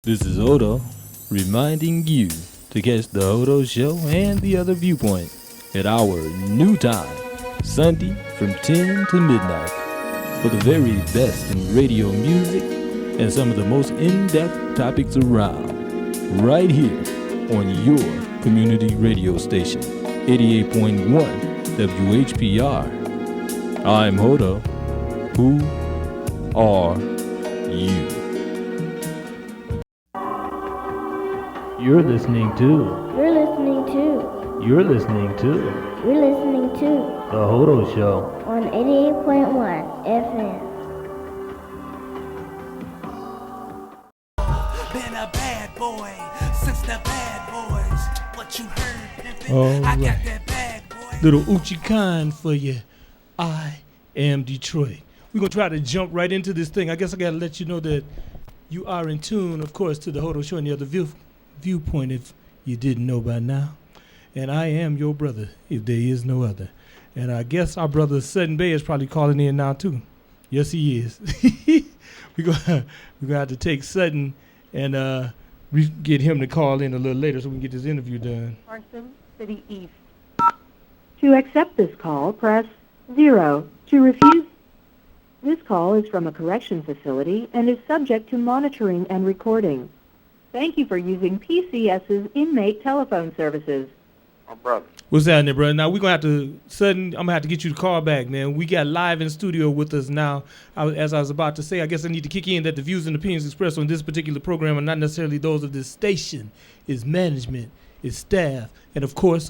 This is Hodo, reminding you to catch the Hodo Show and the other viewpoint at our new time, Sunday from 10 to midnight, for the very best in radio music and some of the most in-depth topics around, right here on your community radio station, 88.1 WHPR. I'm Hodo. Who are you? You're listening to. You're listening to. You're listening to You're listening to The Hodo Show on 88.1 FM. Been a bad boy since the bad boys. What you heard, pimpin'? All I got right. that bad boy. Little Uchi Khan for you. I am Detroit. We're going to try to jump right into this thing. I guess I got to let you know that you are in tune, of course, to The Hodo Show and the other viewpoint if you didn't know by now. And I am your brother if there is no other. And I guess our brother Sutton Bay is probably calling in now too. Yes, he is. we're gonna have to take Sutton and get him to call in a little later so we can get this interview done. Carson City East. To accept this call, press 0. To refuse, this call is from a correction facility and is subject to monitoring and recording. Thank you for using PCS's inmate telephone services. My brother. What's happening, brother? Now, we're going to have to, Sutton, I'm going to have to get you to call back, man. We got live in studio with us now. As I was about to say, I guess I need to kick in that the views and opinions expressed on this particular program are not necessarily those of this station. It's management, it's staff, and of course,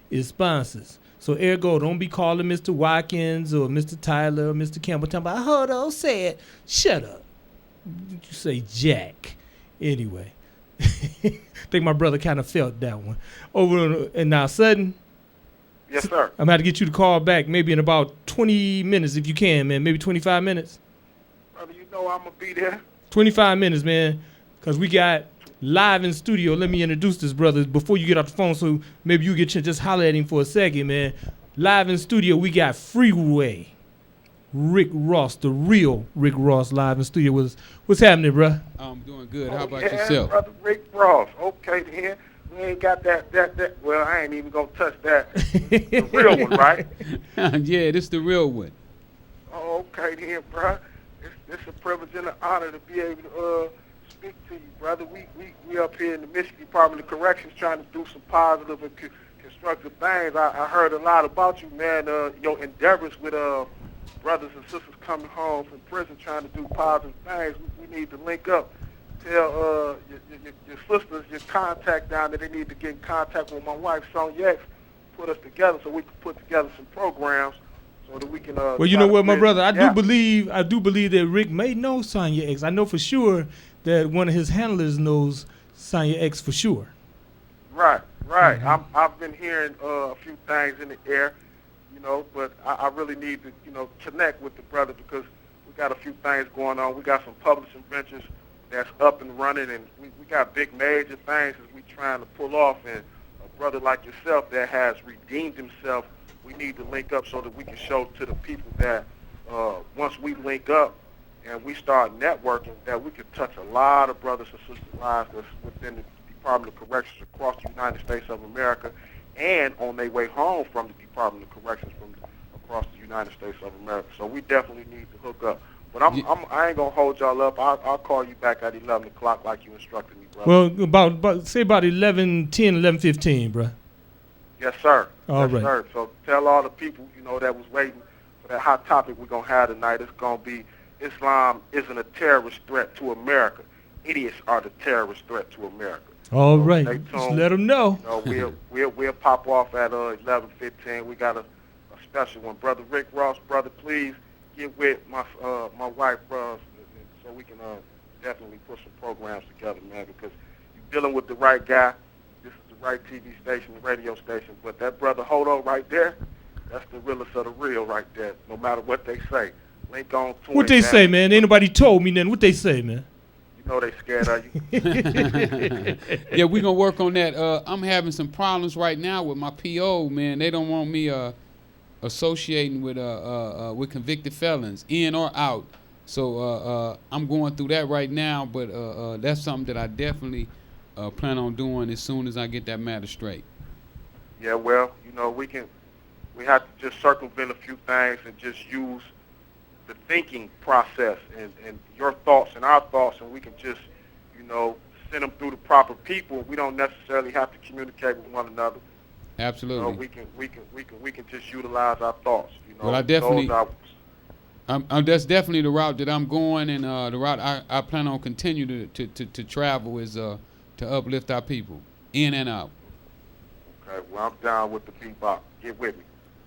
it's sponsors. So, ergo, don't be calling Mr. Watkins or Mr. Tyler or Mr. Campbell talking about, Hodo said, shut up. You say Jack. Anyway. I think my brother kind of felt that one. And now, Sutton. Yes, sir. I'm going to have to get you to call back maybe in about 20 minutes if you can, man. Maybe 25 minutes. Brother, you know I'm going to be there. 25 minutes, man, because we got live in studio. Let me introduce this brother before you get off the phone so maybe you get to just holler at him for a second, man. Live in studio, we got Freeway. Rick Ross, the real Rick Ross, live in studio with us. What's happening, bruh? I'm doing good. How about yeah, yourself? Brother Rick Ross. Okay, then. We ain't got that. Well, I ain't even going to touch that. The real one, right? Yeah, this the real one. Oh, okay, then, bro. It's a privilege and an honor to be able to speak to you, brother. We up here in the Michigan Department of Corrections trying to do some positive and constructive things. I heard a lot about you, man, your endeavors with brothers and sisters coming home from prison trying to do positive things. We need to link up. Tell your sisters, your contact down there, they need to get in contact with my wife, Sonya X, put us together so we can put together some programs so that we can well, you know what, my brother, I do believe that Rick may know Sonya X. I know for sure that one of his handlers knows Sonya X for sure. Right. Mm-hmm. I've been hearing a few things in the air, but I really need to, connect with the brother because we got a few things going on. We got some publishing ventures that's up and running, and we got big major things that we trying to pull off. And a brother like yourself that has redeemed himself, we need to link up so that we can show to the people that once we link up and we start networking, that we can touch a lot of brothers and sisters' lives that's within the Department of Corrections across the United States of America and on their way home from the Department of Corrections from across the United States of America. So we definitely need to hook up. But I ain't going to hold y'all up. I'll call you back at 11 o'clock like you instructed me, brother. Well, about 11:10, 11:15, bro. Yes, sir. All yes, right. sir. So tell all the people, that was waiting for that hot topic we're going to have tonight. It's going to be Islam isn't a terrorist threat to America. Idiots are the terrorist threat to America. All so right. Stay Just tuned. let them know. We'll pop off at 11:15. We got a special one. Brother Rick Ross, brother, please get with my wife, bro, so we can definitely put some programs together, man, because you're dealing with the right guy. This is the right TV station, radio station. But that brother Hodo right there, that's the realest of the real right there, no matter what they say. Link on to What him, they man. say, man? Ain't nobody told me nothing. What they say, man? You know they scared of you. Yeah, we're going to work on that. I'm having some problems right now with my PO, man. They don't want me associating with convicted felons, in or out. So I'm going through that right now, but that's something that I definitely plan on doing as soon as I get that matter straight. Yeah, well, we have to just circumvent a few things and just use the thinking process and your thoughts and our thoughts, and we can just, send them through the proper people. We don't necessarily have to communicate with one another. Absolutely. We can just utilize our thoughts. Well, I definitely. That's definitely the route that I'm going, and the route I plan on continue to travel is to uplift our people in and out. Okay, well, I'm down with the bebop. Get with me.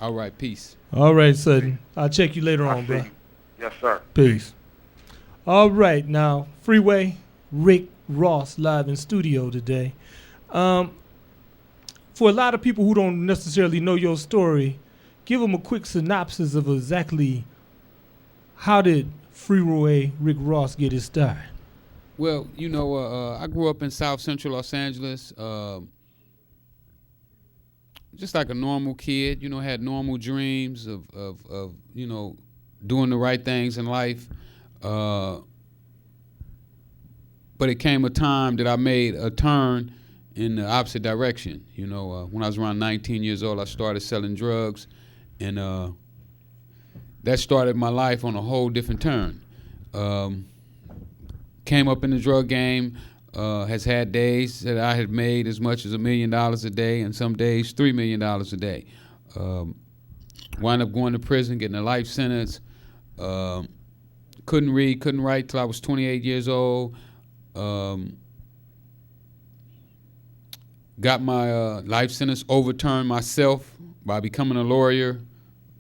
All right, peace. All right, Sutton. I'll check you later on, bro. You. Yes, sir. Peace. All right, now, Freeway, Rick Ross live in studio today. For a lot of people who don't necessarily know your story, give them a quick synopsis of exactly how did Freeway Rick Ross get his start? Well, I grew up in South Central Los Angeles, just like a normal kid, had normal dreams of doing the right things in life. But it came a time that I made a turn in the opposite direction. When I was around 19 years old, I started selling drugs, and that started my life on a whole different turn. Came up in the drug game, has had days that I had made as much as $1 million a day, and some days $3 million a day. Wound up going to prison, getting a life sentence. Couldn't read, couldn't write till I was 28 years old. Got my life sentence overturned myself by becoming a lawyer,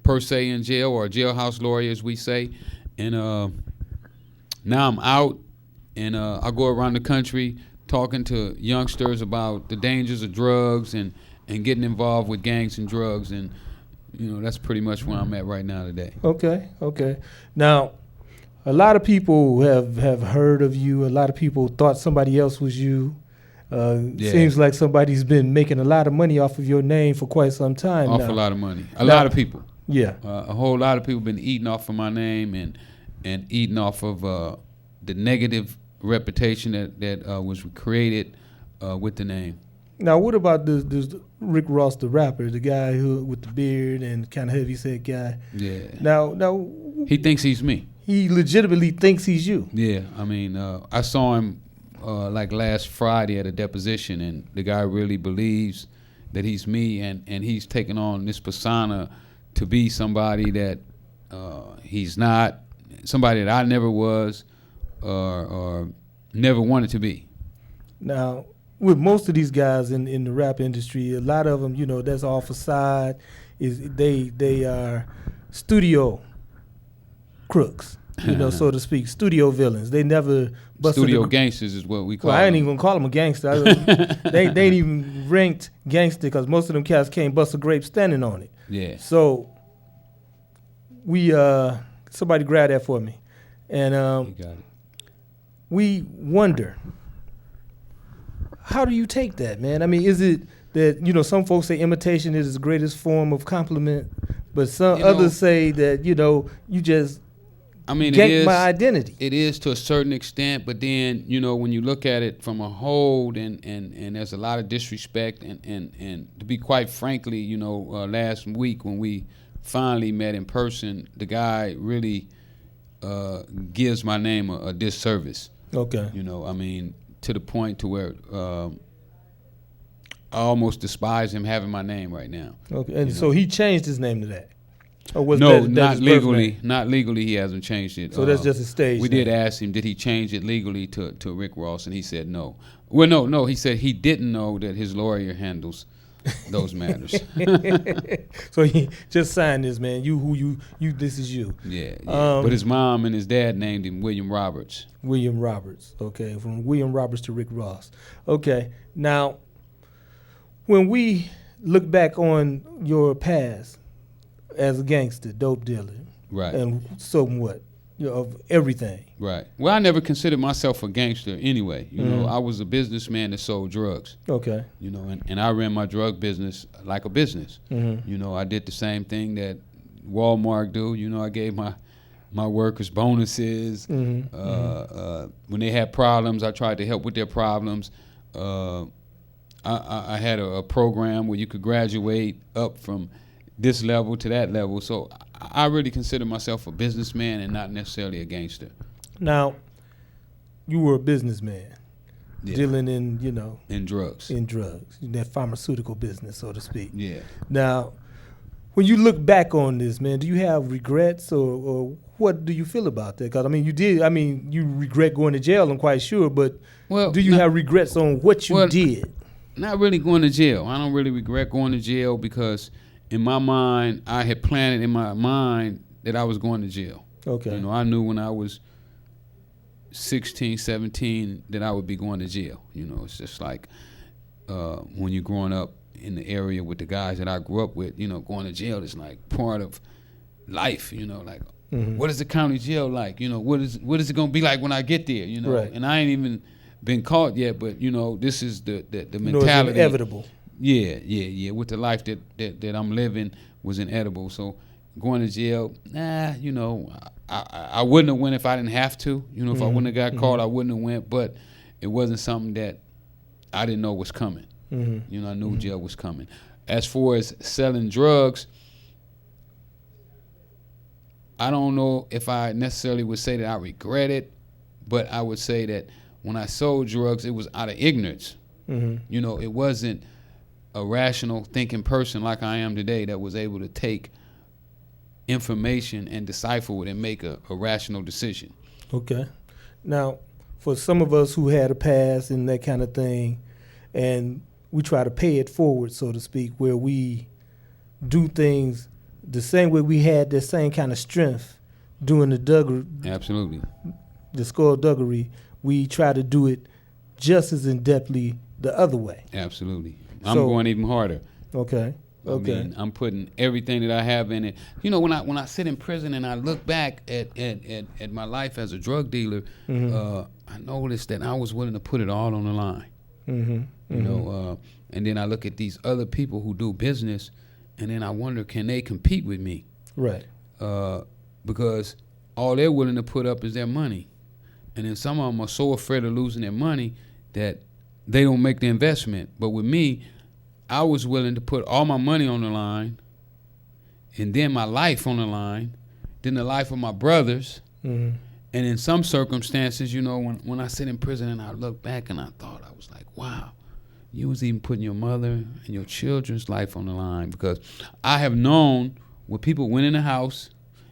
per se, in jail, or a jailhouse lawyer, as we say. And now I'm out, and I go around the country talking to youngsters about the dangers of drugs and getting involved with gangs and drugs. And, that's pretty much where I'm at right now today. Okay. Now, a lot of people have heard of you. A lot of people thought somebody else was you. Seems like somebody's been making a lot of money off of your name for quite some time now. Awful lot of money. A lot of people. Yeah. A whole lot of people been eating off of my name and eating off of the negative reputation that was created with the name. Now, what about this Rick Ross, the rapper, the guy who with the beard and kind of heavy-set guy? Yeah. Now he thinks he's me. He legitimately thinks he's you. Yeah. I mean, I saw him like last Friday at a deposition, and the guy really believes that he's me, and he's taking on this persona to be somebody that he's not, somebody that I never was or never wanted to be. Now, with most of these guys in the rap industry, a lot of them, that's all facade. They are studio crooks, so to speak, studio villains. They never busted studio gangsters is what we call them. I ain't even gonna call them a gangster. they ain't even ranked gangster because most of them cats can't bust a grape standing on it. Yeah. So we somebody grab that for me, and you got it. We wonder, how do you take that, man? I mean, is it that some folks say imitation is the greatest form of compliment, but some others say that you just ganked my identity. It is to a certain extent, but then when you look at it from a whole, and there's a lot of disrespect, and to be quite frankly, last week when we finally met in person, the guy really gives my name a disservice. Okay. I mean, to the point to where I almost despise him having my name right now. Okay, and so he changed his name to that. Or was no, that not his legally. Not legally. He hasn't changed it. So that's just a stage. We name. did ask him, did he change it legally to Rick Ross, and he said no. Well, no. He said he didn't know that his lawyer handles those matters. So he just signed this, man. You. This is you. Yeah. But his mom and his dad named him William Roberts. William Roberts. Okay, from William Roberts to Rick Ross. Okay, now when we look back on your past as a gangster, dope dealer, right, and somewhat of everything, right. Well, I never considered myself a gangster anyway. I was a businessman that sold drugs. Okay. And I ran my drug business like a business. Mm-hmm. I did the same thing that Walmart do. I gave my workers bonuses. When they had problems, I tried to help with their problems. I had a program where you could graduate up from this level to that level. So I really consider myself a businessman and not necessarily a gangster. Now, you were a businessman, Yeah. dealing in, In drugs. in drugs, in that pharmaceutical business, so to speak. Yeah. Now, when you look back on this, man, do you have regrets or what do you feel about that? Because, you regret going to jail, I'm quite sure, but Well, do you have regrets on what you did? Not really going to jail. I don't really regret going to jail because in my mind, I had planted in my mind that I was going to jail. Okay. I knew when I was 16, 17 that I would be going to jail. It's just like when you're growing up in the area with the guys that I grew up with, going to jail is like part of life, like what is the county jail like? What is it going to be like when I get there, Right. And I ain't even been caught yet, but this is the mentality. It's inevitable. Yeah. With the life that I'm living was inedible. So going to jail, I wouldn't have went if I didn't have to. If I wouldn't have got caught, I wouldn't have went. But it wasn't something that I didn't know was coming. I knew jail was coming. As far as selling drugs, I don't know if I necessarily would say that I regret it, but I would say that when I sold drugs, it was out of ignorance. It wasn't a rational thinking person like I am today that was able to take information and decipher it and make a rational decision. Okay. Now, for some of us who had a past and that kind of thing, and we try to pay it forward, so to speak, where we do things the same way we had the same kind of strength doing Absolutely. the skullduggery, we try to do it just as in-depthly the other way. Absolutely. I'm going even harder. Okay. I'm putting everything that I have in it. When I sit in prison and I look back at my life as a drug dealer, I noticed that I was willing to put it all on the line. And then I look at these other people who do business, and then I wonder, can they compete with me? Right. Because all they're willing to put up is their money. And then some of them are so afraid of losing their money that they don't make the investment. But with me, I was willing to put all my money on the line, and then my life on the line, then the life of my brothers. And in some circumstances, when I sit in prison and I look back and I thought, I was like, wow, you was even putting your mother and your children's life on the line, because I have known where people went in the house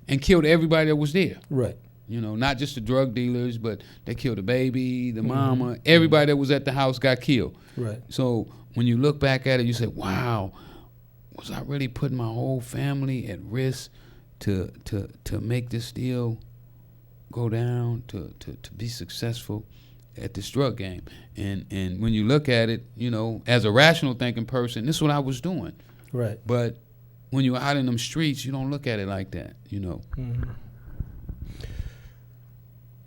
and killed everybody that was there. Right. Not just the drug dealers, but they killed the baby, the mama, everybody that was at the house got killed. Right. So when you look back at it, you say, wow, was I really putting my whole family at risk to make this deal go down, to be successful at this drug game? And when you look at it, as a rational thinking person, this is what I was doing. Right. But when you're out in them streets, you don't look at it like that,